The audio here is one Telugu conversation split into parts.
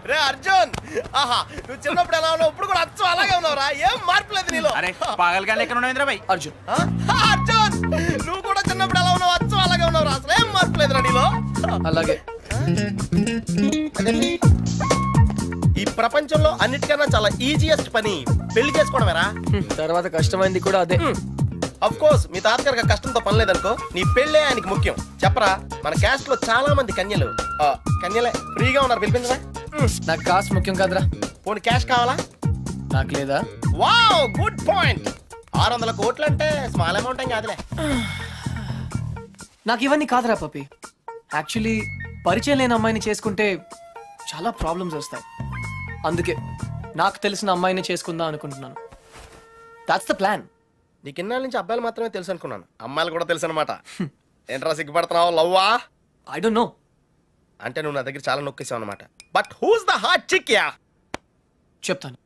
రే అర్జున్, ఆహా నువ్వు చిన్నప్పుడు ఎలా ఉన్నావు, ఇప్పుడు కూడా అచ్చం అలాగే ఉన్నావురా, ఏం మార్పు లేదు నీలో. అరే పాగల్ గాని ఎక్కడ ఉన్నావు ఇంద్రబాయ్? అర్జున్ అర్జున్, నువ్వు కూడా చిన్నప్పుడు ఎలా ఉన్నావు, అచ్చం అలాగే ఉన్నావురా, అసలు ఏం మార్పు లేదురా నీలో. అలాగే ఈ ప్రపంచంలో అన్నిటికన్నా చాలా ఈజియెస్ట్ పని పెళ్లి చేసుకోవడమేరా. తర్వాత కష్టమైంది కూడా అదే. అఫ్ కోర్స్ మీ తాతగారికి కష్టంతో పని లేదనుకో, నీ పెళ్ళే ఆయనకి ముఖ్యం. చెప్పరా, మన క్యాస్ట్ లో చాలా మంది కన్యలు కన్యలే ఫ్రీగా ఉన్నారు, పిలిపించరా. నాకు కాస్ట్ ముఖ్యం కాదురా. పోనీ క్యాష్ కావాలా? నాకు లేదా? Wow, good point. 600 కోట్లు అంటే స్మాల్ అమౌంట్ ఏం కాదులే. నాకు ఇవన్నీ కాదురా పప్పి. యాక్చువల్లీ పరిచయం లేని అమ్మాయిని చేసుకుంటే చాలా ప్రాబ్లమ్స్ వస్తాయి. అందుకే నాకు తెలిసిన అమ్మాయిని చేసుకుందాం అనుకుంటున్నాను. That's the plan. నీకు ఇన్నాళ్ళ నుంచి అబ్బాయిలు మాత్రమే తెలుసు అనుకున్నాను, అమ్మాయిలు కూడా తెలుసు అనమాట. ఏంట్రా సిగ్గుపడుతున్నావు, లవ్వా? I don't know. అంటే నువ్వు నా దగ్గర చాలా నొక్కేసావు అనమాట. But who's the hot chick? Yeah చెప్తాను.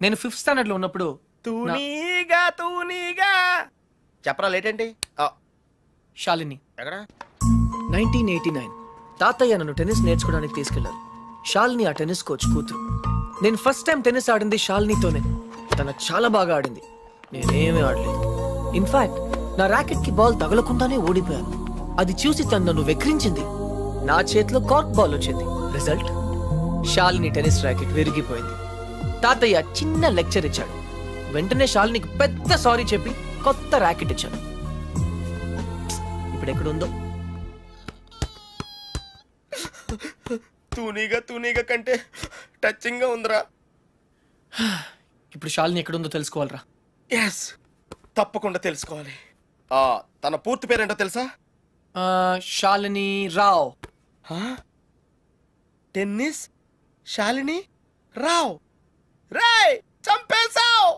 నేను 5th స్టాండర్డ్ లో ఉన్నప్పుడు తూనీగా తూనీగా చెప్పరా, లేట్ ఏంటి? శాలిని. ఎక్కడ? 1989 తాతయ్య నన్ను టెన్నిస్ నేర్చుకోవడానికి తీసుకెళ్లారు. శాలిని ఆ టెన్నిస్ కోచ్ కూతురు. నేను ఫస్ట్ టైం టెన్నిస్ ఆడింది శాలినితోనే. తన చాలా బాగా ఆడింది, నేనేమీ ఆడలేదు. ఇన్ఫాక్ట్ నా ర్యాకెట్ కి బాల్ తగలకుండానే ఓడిపోయాను. అది చూసి తను నన్ను వెక్రించింది. నా చేతిలో కార్క్ బాల్ వచ్చింది. రిజల్ట్, శాలిని టెన్నిస్ ర్యాకెట్ విరిగిపోయింది. తాతయ్య చిన్న లెక్చర్ ఇచ్చాడు. వెంటనే శాలినికి పెద్ద సారీ చెప్పి కొత్త ర్యాకెట్ ఇచ్చాను. ఇప్పుడు ఎక్కడుందో. తూనీగా తూనీగా కంటే టచింగ్ గా ఉందిరా. ఇప్పుడు శాలిని ఎక్కడుందో తెలుసుకోవాలరా. ఎస్, తప్పకుండా తెలుసుకోవాలి. తన పూర్తి పేరేంటో తెలుసా? శాలిని రావ్. టెన్నిస్ శాలిని రావ్. రేయ్, చంపేశావ్.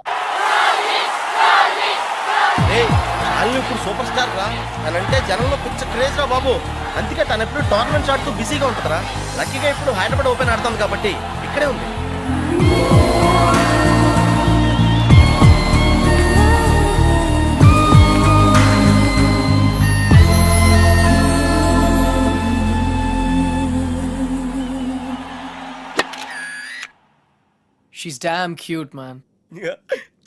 శాలిని ఇప్పుడు సూపర్ స్టార్ రా. తనంటే జనంలో పిచ్చ క్రేజ్ రా బాబు. అందుకే తను ఎప్పుడు టోర్నమెంట్స్ ఆడుతూ బిజీగా ఉంటుందిరా. లక్కీగా ఇప్పుడు హైదరాబాద్ ఓపెన్ ఆడుతుంది కాబట్టి ఇక్కడే ఉంది. She's damn cute, man.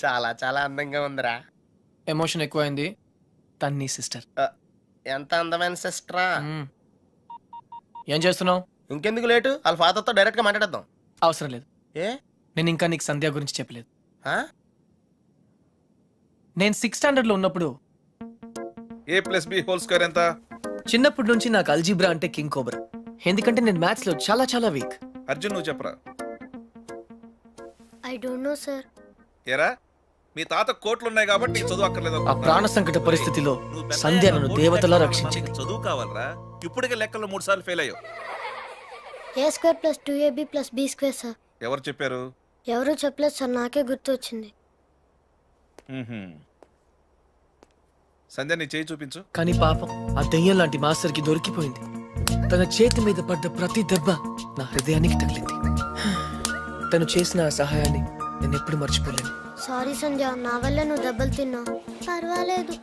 చాలా చాలా అందంగా ఉందిరా. ఎమోషన్ ఎక్కువైంది. తన్ని సిస్టర్. ఎంత అందమైన సిస్టరా. ఏం చేస్తున్నావు? ఇంకెందుకు లేటు, వాళ్ళ ఫాదర్తో డైరెక్ట్ గా మాట్లాడేద్దాం. అవసరం లేదు. ఏ? నేను ఇంకా నీకు సంధ్య గురించి చెప్పలేదు. నేను 6th స్టాండర్డ్ లో ఉన్నప్పుడు a+b² ఎంత? చిన్నప్పటి నుంచి నాకు అల్జీబ్రా అంటే కింగ్ కోబ్రా. ఎందుకంటే నేను మ్యాథ్స్ లో చాలా చాలా వీక్. అర్జున్ నువ్వు చెప్పరా. I don't know, sir. ఏరా, మీ తాత కోట్లు ఉన్నాయి కాబట్టి నీకు చదువు అక్కర్లేదు. ఆ ప్రాణ సంకట పరిస్థితిలో సంధ్య నన్ను దేవతలా రక్షించింది. చదువు కావాలరా, ఇప్పటికే లెక్కలు 3 సార్లు ఫెయిల్ అయ్యావు. a² + 2ab + b², sir. ఎవరు చెప్పారు? ఎవరు చెప్పలేదు సార్, నాకే గుర్తు వచ్చింది. సంధ్య నీ చేయి చూపించు. కానీ పాపం ఆ దెయ్యం లాంటి మాస్టర్ కి దొరికిపోయింది. తన చేతి మీద పడ్డ ప్రతి దెబ్బ నా హృదయానికి తగిలింది. తను చేసిన ఆ సహాయాన్ని నేను ఎప్పుడు మర్చిపోలేను. సారీ సంధ్య, నా వల్ల నువ్వు దెబ్బలు తిన్నావు. పర్వాలేదు,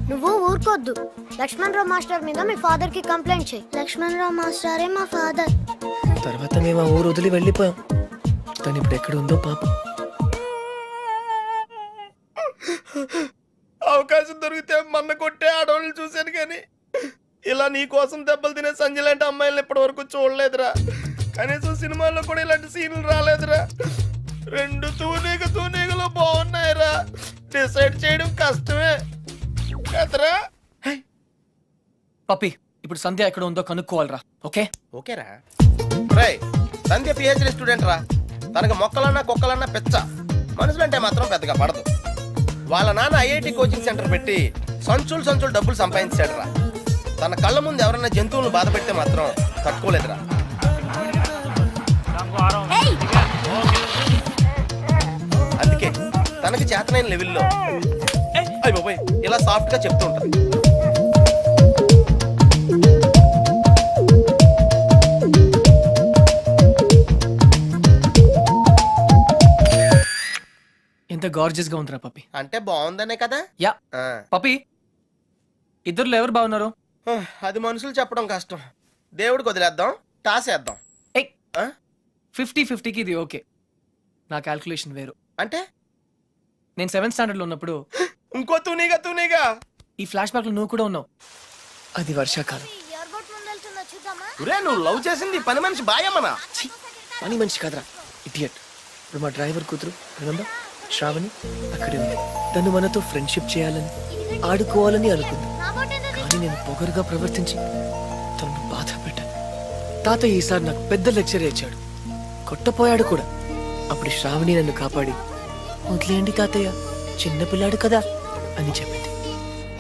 నువ్వు ఊరుకోద్దు. లక్ష్మణరావు మాస్టర్ మీద మీ ఫాదర్ కి కంప్లైంట్ చేయి. లక్ష్మణరావు మాస్టరే మా ఫాదర్. తర్వాత మేము ఆ ఊరు వదిలి వెళ్ళిపోయాం. తను ఇప్పుడు ఎక్కడ ఉందో పాపం. అవకాశం దొరికితే మన్న కొట్టే ఆడవాళ్ళు చూశాను, కానీ ఇలా నీ కోసం దెబ్బలు తినే సంజయ్ లాంటి అమ్మాయిలను ఇప్పటి వరకు చూడలేదురా. కనీసం సినిమాల్లో కూడా ఇలాంటి సీన్లు రాలేదురా. 2 తూనీగలు బాగున్నాయిరా. డిసైడ్ చేయడం కష్టమే కదరా. పప్పి, ఇప్పుడు సంధ్య ఎక్కడ ఉందో కనుక్కోవాలరా. ఓకే ఓకేరా. రేయ్, సంధ్య పిహెచ్డి స్టూడెంట్ రా. తనకు మొక్కలన్నా కుక్కలన్నా పెచ్చ. మనుషులంటే మాత్రం పెద్దగా పడదు. వాళ్ళ నాన్న ఐఐటి కోచింగ్ సెంటర్ పెట్టి సంచులు డబ్బులు సంపాదించాడు రా. తన కళ్ళ ముందు ఎవరైనా జంతువులను బాధ పెడితే మాత్రం తట్టుకోలేదురా. అందుకే తనకి చేతనైన లెవెల్లో బాబోయ్ ఇలా సాఫ్ట్ గా చెప్తూ ఉంటారు. ఎంత గార్జియస్ గా ఉందిరా పప్పి. అంటే బాగుందనే కదా. యా పప్పి, ఇద్దరులో ఎవరు బాగున్నారు? అది మనుషులు చెప్పడం కష్టం. దేవుడికి వదిలేద్దాం, టాస్ వేద్దాం. 50-50కి ఇది ఓకే. నా క్యాల్కులేషన్ వేరు. అంటే నేను 7th స్టాండర్డ్ లో ఉన్నప్పుడు ఇంకో తూనీగా ఈ ఫ్లాష్ బ్యాక్ లో నువ్వు కూడా ఉన్నావు. అది వర్షాకాలం. ఒరే నువ్వు లవ్ చేసింది పని మనిషి బాయమ్మనా? పని మనిషి కాదురా, ఇడియట్. ఇప్పుడు మా డ్రైవర్ కూతురు రిమెంబర్ శ్రావణి అక్కడే ఉంది. తను మనతో ఫ్రెండ్షిప్ చేయాలని ఆడుకోవాలని అనుకుంది. కానీ నేను పొగరుగా ప్రవర్తించి తనను బాధ పెట్టాను. తాత ఈసారి నాకు పెద్ద లెక్చర్ ఇచ్చాడు, కొట్టపోయాడు కూడా. అప్పుడు శ్రావణి నన్ను కాపాడి వదిలేయండి తాతయ్య, చిన్నపిల్లాడు కదా అని చెప్పింది.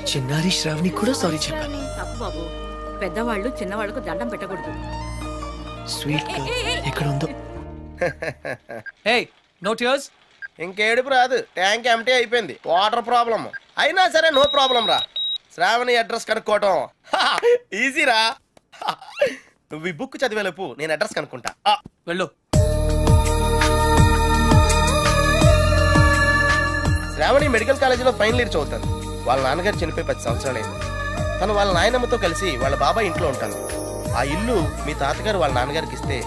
చిన్నారి శ్రావణి కూడా సారీ చెప్పాను. తప్పు బాబు, పెద్దవాళ్ళు చిన్నవాళ్ళకు దండం పెట్టకూడదు. స్వీట్ గా ఎక్కడ ఉందో. Hey no tears. ఇంకేడుపు రాదు, ట్యాంక్ ఎంటీ అయిపోయింది. వాటర్ ప్రాబ్లం అయినా సరే నో ప్రాబ్లం రా. శ్రావణి అడ్రస్ కనుక్కోవటం ఈజీరా. నువ్వు ఈ బుక్ చదివేలోపు నేను అడ్రస్ కనుక్కుంటా. వెళ్ళు. శ్రావణి మెడికల్ కాలేజీలో ఫైనల్ ఇయర్ చదువుతాను. వాళ్ళ నాన్నగారు చనిపోయి 10 సంవత్సరాలు అయింది. తను వాళ్ళ నాయనమ్మతో కలిసి వాళ్ళ బాబాయ్ ఇంట్లో ఉంటాను. ఆ ఇల్లు మీ తాతగారు వాళ్ళ నాన్నగారికి ఇస్తే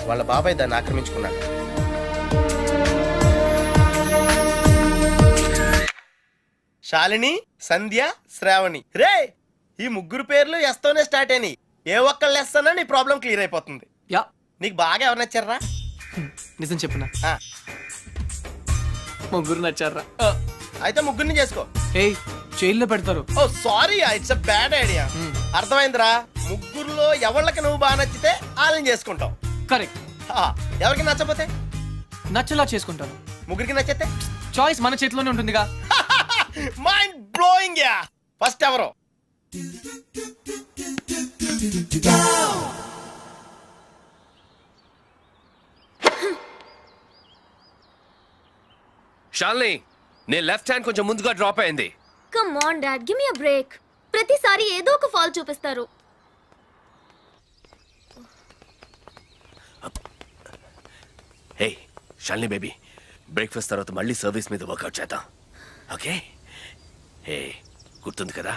వాళ్ళ బాబాయ్ దాన్ని ఆక్రమించుకున్నాడు. శాలిని, సంధ్య, శ్రావణి. రే ఈ ముగ్గురు పేర్లు ఎస్తోనే స్టార్ట్ అయినాయి. ఏ ఒక్కళ్ళు ఎస్తానా నీ ప్రాబ్లం క్లియర్ అయిపోతుంది. యా, నీకు బాగా ఎవరు నచ్చారా? నిజం చెప్పునా, ముగ్గురు నచ్చారా? అయితే ముగ్గురిని చేసుకో. ఏ జైల్లో పెడతారు. Oh sorry, it's a bad idea. అర్థమైందిరా? ముగ్గురులో ఎవళ్ళకి నువ్వు బాగా నచ్చితే వాళ్ళని చేసుకుంటావు. కరెక్ట్. ఎవరికి నచ్చపోతే నచ్చలా చేసుకుంటాను. ముగ్గురికి నచ్చితే చాయిస్ మన చేతిలోనే ఉంటుందిగా. Mind blowing yeah. ఫస్ట్ ఎవరు? షాలిని, నీ లెఫ్ట్ హ్యాండ్ కొంచెం ముందుగా డ్రాప్ అయింది. Come on dad, give me a break. ప్రతిసారి ఏదో ఒక ఫాల్ చూపిస్తారు. హే షాలిని బేబీ, బ్రేక్ఫాస్ట్ తర్వాత మళ్ళీ సర్వీస్ మీద వర్కౌట్ చేద్దాం, ఓకే? హే గుర్తుంది కదా,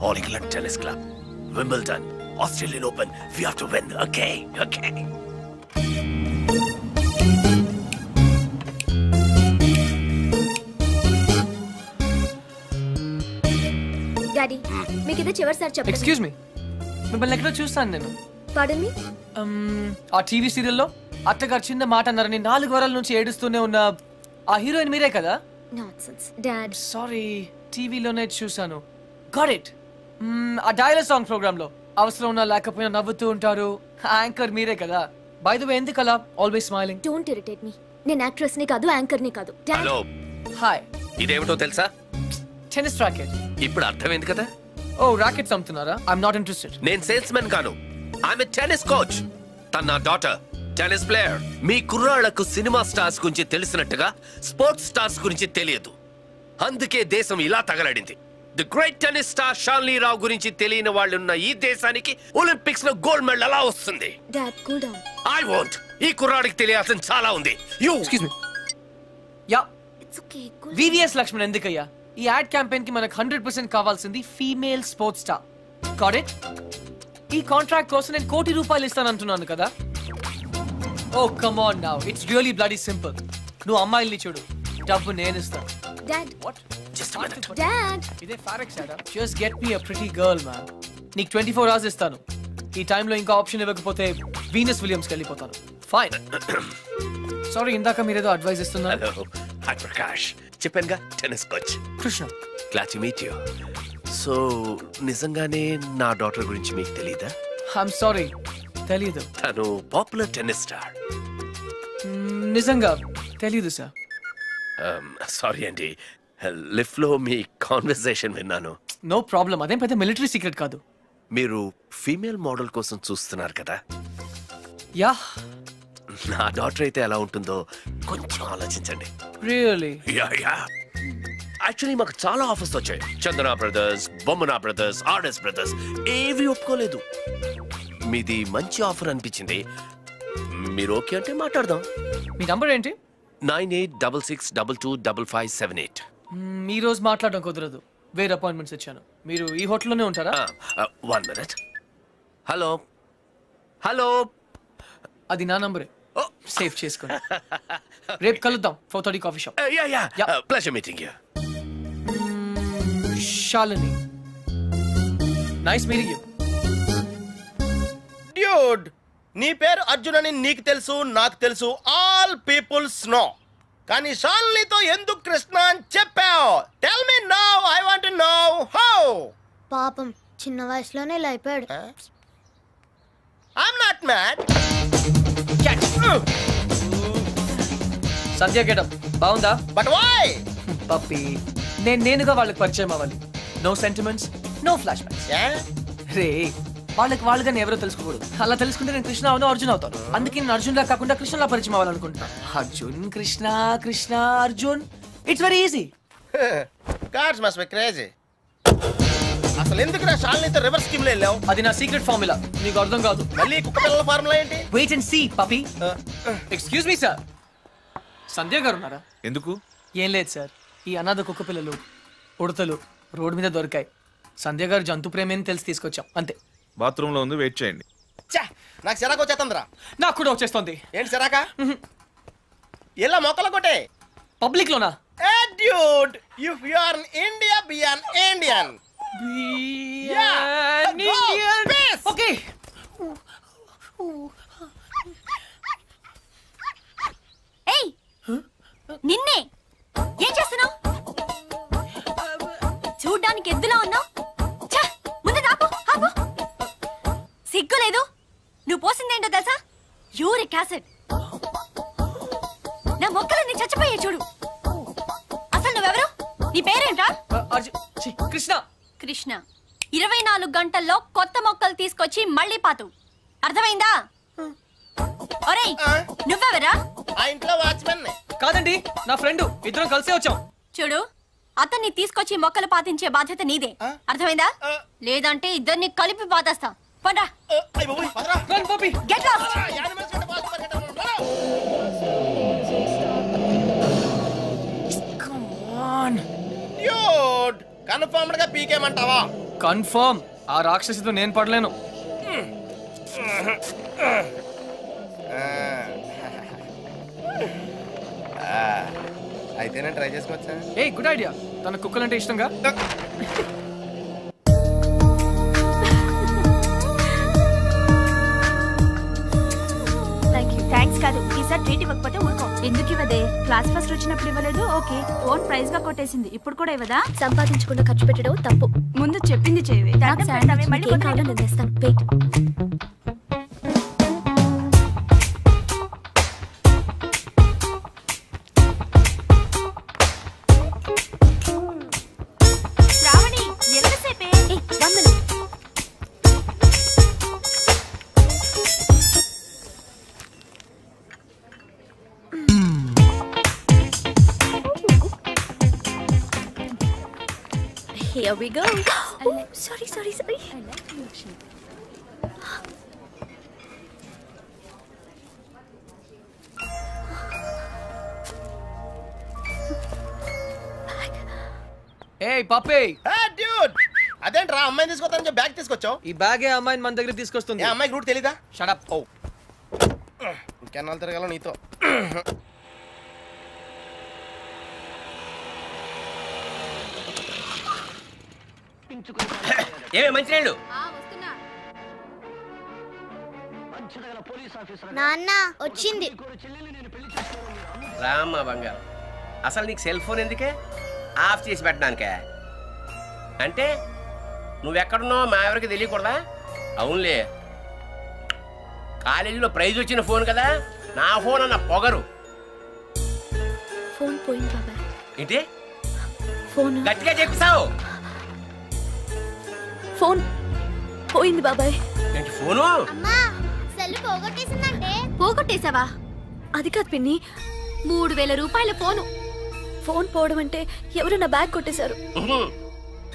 All England Tennis Club, Wimbledon, Australian Open, we have to win, okay? Okay. Daddy, మీకు ఇది చివరిసారి చెప్పండి. ఎక్స్క్యూజ్ మీ, మిమ్మల్ని ఎక్కడో చూస్తాను నేను. పార్డన్ మీ? ఆ టీవీ సీరియల్లో అత్తగారు చిన్న మాట అన్నారని 4 వారాల నుంచి ఏడుస్తూనే ఉన్న ఆ హీరోయిన్ మీరే కదా? Nonsense dad. సారీ, టీవీలోనే చూసాను. Got it. ఆ డైలాగ్ సాంగ్ ప్రోగ్రామ్ లో అవసరం ఉన్నా లేకపోయినా నవ్వుతూ ఉంటారు. యాంకర్ మీరే కదా? బై ద వే, ఎందుకు అలా always smiling? Don't irritate me. నేను యాక్ట్రెస్ ని కాదు, యాంకర్ ని కాదు. Hello, hi. ఇదేమిటో తెలుసా? Tennis racket. ఇప్పుడు అర్థమైంది కదా? ఓ రాకెట్స్ అమ్ముతున్నారా? I'm not interested. నేను సేల్స్ మెన్ కాను, ఐఎమ్ ఎ టెన్నిస్ కోచ్. తన నా డాటర్ టెన్నిస్ ప్లేయర్. మీ కుర్రాళ్లకు సినిమా స్టార్స్ గురించి తెలిసినట్టుగా స్పోర్ట్స్ స్టార్స్ గురించి తెలియదు. అందుకే దేశం ఇలా తగలడింది. The great tennis star Shalini Rao గురించి తెలియని వాళ్ళు ఉన్న ఈ దేశానికి ఒలింపిక్స్ లో గోల్డ్ మెడల్ ఎలా వస్తుంది? Dad cool down. I want. ఈ కుర్రాడికి తెలియాల్సిన చాలా ఉంది. You excuse me. Yeah, it's okay. Cool. VVS Laxman ఎందుకయ్యా? ఈ యాడ్ క్యాంపెయిన్ కి మనకు 100% కావాల్సింది female sports star. Got it? ఈ కాంట్రాక్ట్ కోసం నేను ₹1 కోటి ఇస్తానంటున్నాను కదా. Oh come on now, it's really bloody simple. నువ్వు అమ్మాయిల్ని చూడు, డబ్బు నేను ఇస్తాను. Dad. What? Just minute. Dad. ఇదే ఫారెక్స్ యాడా? Just get me a pretty girl man. నీకు 24 hours ఇస్తాను. ఈ టైంలో ఇంకా ఆప్షన్ ఇవ్వకపోతే వీనస్ విలియమ్స్కి వెళ్ళిపోతాను. ఫైన్. సారీ, ఇందాక మీరేదో అడ్వైస్ ఇస్తున్నారు. Hello, hi Prakash. చెప్పానుగా, tennis coach Krishna. Glad to meet you. So నిజంగానే నా డాటర్ గురించి మీకు తెలీదా? ఐఎమ్ సారీ, తెలీదు. తను పాపులర్ టెన్నిస్ స్టార్. నిజంగా తెలీదు సార్. సారీ అండి, లిఫ్ట్ లో మీ కాన్వర్సేషన్ విన్నాను. నో ప్రాబ్లం, అదేం పెద్ద మిలిటరీ సీక్రెట్ కాదు. మీరు ఫీమేల్ మోడల్ కోసం చూస్తున్నారు కదా? యా. నా డాటర్ అయితే ఎలా ఉంటుందో కొంచెం ఆలోచించండి. రియల్లీ? Yeah yeah. యాక్చువల్లీ మాకు చాలా ఆఫర్స్ వచ్చాయి. చందన బ్రదర్స్, బొమ్మనా బ్రదర్స్, ఆర్ఎస్ బ్రదర్స్, ఏవి ఒప్పుకోలేదు. మీది మంచి ఆఫర్ అనిపించింది. మీరు ఓకే అంటే మాట్లాడదాం. మీ నంబర్ ఏంటి? 9866225578. ఈ రోజు మాట్లాడడం కుదరదు, వేరే అపాయింట్మెంట్స్ ఇచ్చాను. మీరు ఈ హోటల్లోనే ఉంటారా? 1 minute. Hello, hello. అది నా నంబరే, సేవ్ చేసుకోండి. రేపు కలుద్దాం 4:30 coffee shop. Pleasure meeting you. Shalini, nice meeting you. Dude, నీ పేరు అర్జున్ అని నీకు తెలుసు, నాకు తెలుసు, ఆల్ పీపుల్స్ నో. కానీ శాలినితో ఎందుకు కృష్ణ అని చెప్పావు? Tell me now, I want to know how. పాపం చిన్న వయసులోనే ఇలా అయిపోయాడు. I'm not mad. Sandhya getup బాగుందా? But why? పప్పి, నేనుగా వాళ్ళకి పరిచయం అవ్వాలి. No sentiments, no flashbacks. రే, వాళ్ళకి కానీ ఎవరో తెలుసుకోకూడదు. అలా తెలుసుకుంటే నేను కృష్ణ అవును, అర్జున్ అవుతాను. అందుకే నేను అర్జున్ లా కాకుండా కృష్ణలా పరిచయం అవ్వాలనుకుంటున్నా. Arjun Krishna, Krishna Arjun, it's very easy. Gods must be crazy. అసలు ఎందుకు నా శాలినితో రివర్స్ స్కీమ్ లో వెళ్ళావు? అది నా సీక్రెట్ ఫార్ములా, నీకు అర్థం కాదు. మళ్ళీ కుక్క పిల్లల ఫార్ములా ఏంటి? Wait and see puppy. Excuse me sir, Sandhya గారు ఉన్నారా? ఎందుకు? ఏం లేదు సార్, ఈ అనాథ కుక్క పిల్లలు ఉడతలు రోడ్డు మీద దొరికాయి. సంధ్య గారు జంతు ప్రేమని తెలిసి తీసుకొచ్చాం, అంతే. బాత్రూమ్ లో ఉంది, వెయిట్ చేయండి. నాకు సిరాకు వచ్చేస్తుందిరా. నాకు కూడా వచ్చేస్తుంది. ఏంటి సిరాక? ఇలా మొక్కలు కొట్టే పబ్లిక్ లోనా? Dude, if you are in India, be an Indian. Okay. ఏయ్, నిన్నే ఏం చేస్తున్నావు? చూడ్డానికి ఎద్దులా ఉన్నావు. ముందు ఆపు, ఆపు. సిగ్గు లేదు. నువ్వు పోసిందేంటో తెలుసా? Uric acid. నా మొక్కలన్నీ చచ్చిపోయే చూడు. అసలు నువ్వెవరు? నీ పేరేంటా? కృష్ణ. కృష్ణ. 24 గంటల్లో కొత్త మొక్కలు తీసుకొచ్చి మళ్ళీ పాతు. అర్థమైందా? ఒరేయ్, నువ్వెవరా? ఆ ఇంట్లో వాచ్మెన్. కాదండి, నా ఫ్రెండ్. ఇద్దరం కలిసే వచ్చాం. చూడు, అతన్ని తీసుకొచ్చి మొక్కలు పాతించే బాధ్యత నీదే. అర్థమైందా? లేదంటే ఇద్దరిని కలిపి పాతేస్తా. పండ్రా. Get lost. డ్యూడ్, కన్ఫర్మ్డ్ గా పీకేమంటావా? కన్ఫర్మ్. ఆ రాక్షసితో నేను పడలేను. అయితే నేను ట్రై చేసుకోవచ్చా? A good idea. తన కుక్కలంటే ఇష్టంగా. థ్యాంక్స్ కాదు, ఈసారి ట్రీట్ ఇవ్వకపోతే ఊరుకో. ఎందుకు ఇవ్వదే? క్లాస్ ఫస్ట్ వచ్చినప్పుడు ఇవ్వలేదు. ఓకే, ఓన్ ప్రైజ్ గా కొట్టేసింది. ఇప్పుడు కూడా ఇవ్వదా? సంపాదించకుండా ఖర్చు పెట్టడం తప్పు. ముందు చెప్పింది చేయవే. మళ్ళీ నేను తెస్తాను. Wait. Shravani, ఎంతసేపే? 1 minute. Here we go. Oh, sorry. I like you, Lakshmi. ఏయ్ పప్పే. డ్యూడ్, అదేంట్రా అమ్మాయిని తీసుకొస్తానని చెప్పి బ్యాగ్ తీసుకొచ్చావు? ఈ బ్యాగే అమ్మాయిని మన దగ్గర తీసుకొస్తుంది. ఏ అమ్మాయికి రూట్ తెలీదా? Shut up. ఓ, ఇంకెన్నాళ్ళు తిరగాల నీతో. ఏమే మంచినీళ్ళు? నాన్న వచ్చింది. రామ్మా బంగారం. అసలు నీకు సెల్ ఫోన్ ఎందుకే? ఆఫ్ చేసి పెట్టడానికే? అంటే నువ్వెక్కడున్నావు మా ఎవరికి తెలియకూడదా? అవునులే, కాలేజీలో ప్రైజ్ వచ్చిన ఫోన్ కదా, నా ఫోన్ అన్న పొగరు. ఫోన్ పోయింది బాబాయ్. ఏంటి? ఫోన్ గట్టిగా చెప్పిసావు. ఫోన్ పోయింది బాబాయ్. ఏంటి ఫోను? అమ్మా, సెల్ పోగొట్టేసిందంటే. పోగొట్టేశావా? అది కాదు పిన్ని, 3000 రూపాయల ఫోను. ఫోన్ పోవడం అంటే ఎవరు నా బ్యాగ్ కొట్టేశారు.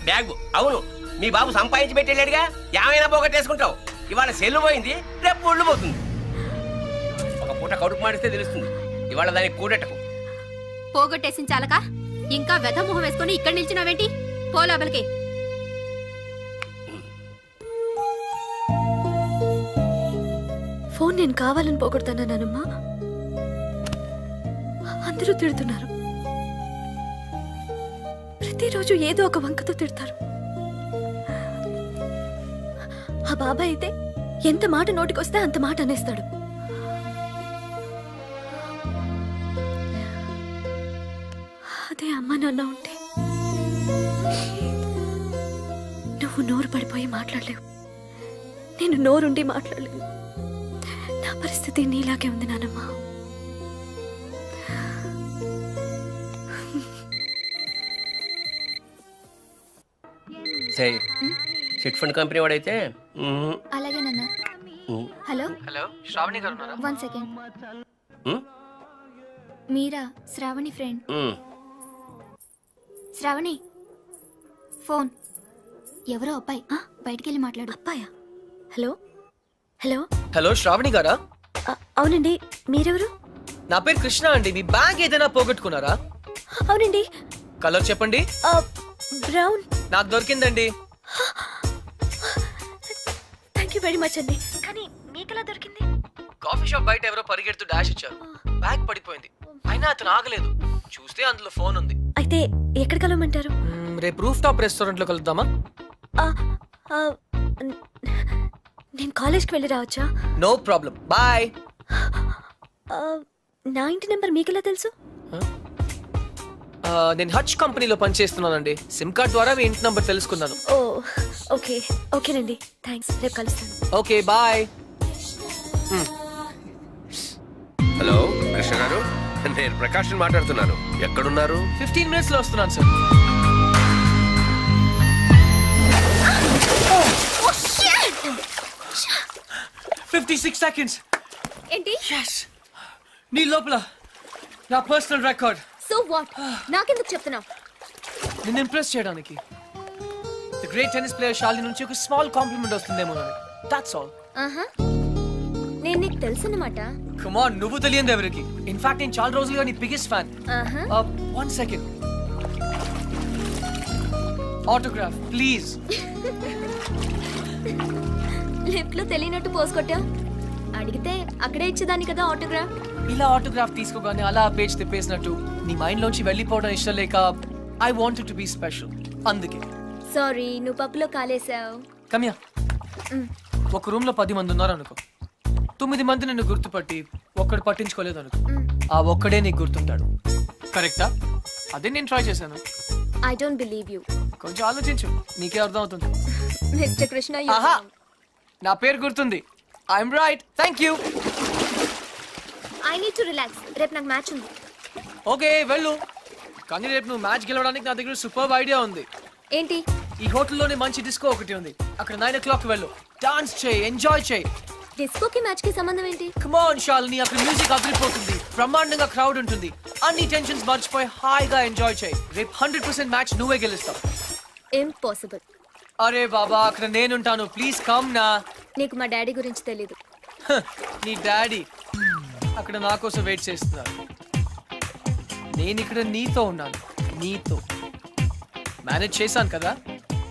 బ్యాగ్? అవును, మీ బాబు సంపాదించి పెట్టేళ్ళాడుగా, ఏమైనా పోగొట్టేసుకుంటావు. ఇవాళ సెల్లు పోయింది, రేపు ఒళ్ళు పోతుంది. ఒక పూట కడుపు మాడిస్తే తెలుస్తుంది. ఇవాళ దానికి కూడెట్టకు. పోగొట్టేసిన చాలక ఇంకా వెధ మొహం వేసుకొని ఇక్కడ నిల్చున్నావేంటి? పో లోపలికి. ఫోన్ నేను కావాలని పోగొడతానమ్మా. అందరూ తిడుతున్నారు. ప్రతిరోజు ఏదో ఒక వంకతో తిడతారు. ఆ బాబాయ్ అయితే ఎంత మాట నోటికొస్తే అంత మాట అనేస్తాడు. అదే అమ్మ నాన్న ఉంటే నువ్వు నోరు పడిపోయి మాట్లాడలేవు, నేను నోరుండి మాట్లాడలేను. నా పరిస్థితి నీలాగే ఉంది నానమ్మా. చిట్ ఫండ్ కంపెనీ వాడైతే అలాగే నాన్న. హలో హలో, శ్రావణి గారు ఉన్నారా? 1 సెకండ్. మీరా? శ్రావణి ఫ్రెండ్. శ్రావణి ఫోన్. ఎవరో అబ్బాయి, బయటికి వెళ్ళి మాట్లాడు. అబ్బాయా? హలో హలో హలో, శ్రావణి గారా? అవునండి, మీరెవరు? నా పేరు కృష్ణ అండి. మీ బ్యాగ్ ఏదైనా పోగొట్టుకున్నారా? అవునండి. కలర్ చెప్పండి. బ్రౌన్. నాకు దొరికిందండి. థ్యాంక్ యూ వెరీ మచ్ అండి. కానీ మీకెలా దొరికింది? కాఫీ షాప్ బయట ఎవరో పరిగెడుతూ డాష్ ఇచ్చారు. బ్యాగ్ పడిపోయింది. అయినా అతను ఆగలేదు. చూస్తే అందులో ఫోన్ ఉంది. అయితే ఎక్కడ కలవమంటారు? రేపు రూఫ్ టాప్ రెస్టారెంట్ లో కలుద్దామా? నేను కాలేజ్కి వెళ్ళి రావచ్చా? No problem, boy. నా ఇంటి నెంబర్ మీకెలా తెలుసు? నేను హచ్ కంపెనీలో పనిచేస్తున్నానండి. సిమ్ కార్డ్ ద్వారా మీ ఇంటి నంబర్ తెలుసుకున్నాను. ఓ ఓకే, ఓకేనండి, థ్యాంక్స్. రేపు కలుస్తాను. Okay, bye. హలో కృష్ణ గారు, నేను ప్రకాష్ మాట్లాడుతున్నాను. ఎక్కడున్నారు? 15 minutes లో వస్తున్నాను సార్. 56 seconds. ఏంటి? Yes. నీ లోపల నా పర్సనల్ రికార్డ్. So what? నాకెందుకు చెప్తున్నావు? నిన్ను ఇంప్రెస్ చేయడానికి. The great tennis player Shalini నుంచి ఒక స్మాల్ కాంప్లిమెంట్ వస్తుందేమో. That's all. నేను నీకు తెలుసన్నమాట. కమ్ ఆన్, నువ్వు తెలియదు ఎవరికి. ఇన్ఫాక్ట్ నేను చాలా రోజులుగా నీ biggest fan. 1 second. Autograph please. Lift లో తెలియనట్టు పోసుకొట్టా. అడిగితే అక్కడే ఇచ్చేదాన్ని కదా ఆటోగ్రాఫ్. ఇలా ఆటోగ్రాఫ్ తీసుకోగానే అలా పేజ్ తిప్పేసినట్టు నీ మైండ్ లోంచి వెళ్ళిపోవడం ఇష్టం లేక I wanted to be special. అందుకే. సారీ, నువ్వు పప్పులో కాలేసావు. కమ్యా. ఒక రూమ్ లో 10 మంది ఉన్నారు అనుకో. 9 మంది నిన్ను గుర్తుపట్టి ఒక్కడు పట్టించుకోలేదు అనుకో. ఆ ఒక్కడే నీకు గుర్తుంటాడు. కరెక్టా? అదే నేను ట్రై చేశాను. I don't believe you. కొంచెం ఆలోచించు, నీకే అర్థం అవుతుంది. మిస్టర్ కృష్ణ, నా పేరు గుర్తుంది. I'm right. Thank you. I need to relax. రేపు నాకు మ్యాచ్ ఉంది. ఓకే, వెళ్ళు. కానీ రేపు నువ్వు మ్యాచ్ గెలవడానికి నా దగ్గర సూపర్ ఐడియా ఉంది. ఏంటి? ఈ హోటల్లోనే మంచి డిస్కో ఒకటి ఉంది. అక్కడ 9 o'clock వెళ్ళు. డాన్స్ చేయి, ఎంజాయ్ చేయి. డిస్కోకి మ్యాచ్ కి సంబంధం ఏంటి? కమ్ ఆన్ శాలిని, అక్కడ మ్యూజిక్ అదిరిపోతుంది. బ్రహ్మాండంగా క్రౌడ్ ఉంటుంది. అన్ని టెన్షన్స్ మర్చిపోయి హాయిగా ఎంజాయ్ చేయి. రేపు 100% మ్యాచ్ నువ్వే గెలుస్తావు. ఇంపాసిబుల్. అరే బాబా, అక్కడ నేనుంటాను. ప్లీజ్ కమ్ నా. నీకు మా డాడీ గురించి తెలీదు. నీ డాడీ అక్కడ నా కోసం వెయిట్ చేస్తున్నారు. నేను ఇక్కడ నీతో ఉన్నాను. నీతో మేనేజ్ చేశాను కదా.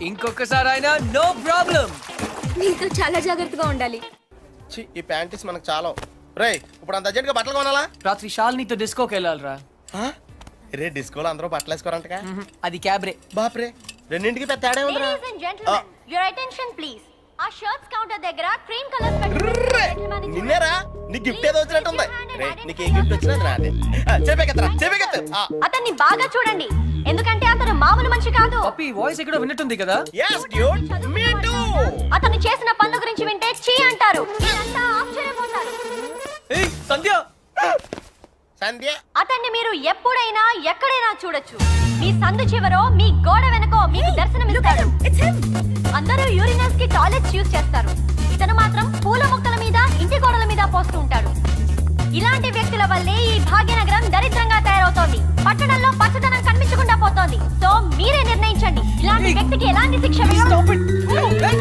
ఇంకొకసారి అయినా నో ప్రాబ్లం. నీతో చాలా జాగ్రత్తగా ఉండాలి. ఈ ప్యాంటీస్ మనకు చాలా. రే, ఇప్పుడు అంత అర్జెంట్ గా బట్టలు కొనాలా? రాత్రి శాలినితో డిస్కోకి వెళ్ళాలిరా. రే, డిస్కోలో అందరూ బట్టలు వేసుకోరంటగా. అది క్యాబ్రే. బాప్రే, రెండింటికి పెద్ద తేడా ఉందిరా. Ladies and gentlemen, your attention please. ఆ షర్ట్స్ కౌంటర్ దగ్గర క్రీమ్ కలర్స్ పెట్టుకోండి. నిన్నేరా నీ గిఫ్ట్ ఏదో వచ్చినట్టుంది. రే, నీకు ఏ గిఫ్ట్ వచ్చినది రాదే. చెప్పేకెత్తరా. అతన్ని బాగా చూడండి, ఎందుకంటే అతను మామూలు మనిషి కాదు. పప్పి వాయిస్ ఎక్కడో విన్నట్టుంది కదా. yes dude, me too. అతను చేసిన పనుల గురించి వింటే చీ అంటారు. మీరంతా ఆశ్చర్యపోతారు. ఏయ్ సంధ్య. సంధ్య. అతన్ని మీరు ఎప్పుడైనా ఎక్కడైనా చూడొచ్చు. మీ సందు చివరో మీ గోడ వెనకో మీకు దర్శనమిస్తాడు. అందరూ యూరినల్స్ కి టాయిలెట్స్ యూజ్ చేస్తారు. ఇతను మాత్రం పూల మొక్కల మీద, ఇంటి గోడల మీద పోస్తూ ఉంటాడు. ఇలాంటి వ్యక్తుల వల్లే ఈ భాగ్యనగరం దరిద్రంగా తయారవుతోంది. పట్టణంలో పచ్చదనం కనిపించకుండా పోతోంది. సో మీరే నిర్ణయించండి, ఇలాంటి వ్యక్తికి ఎలాంటి శిక్ష వేయాలి.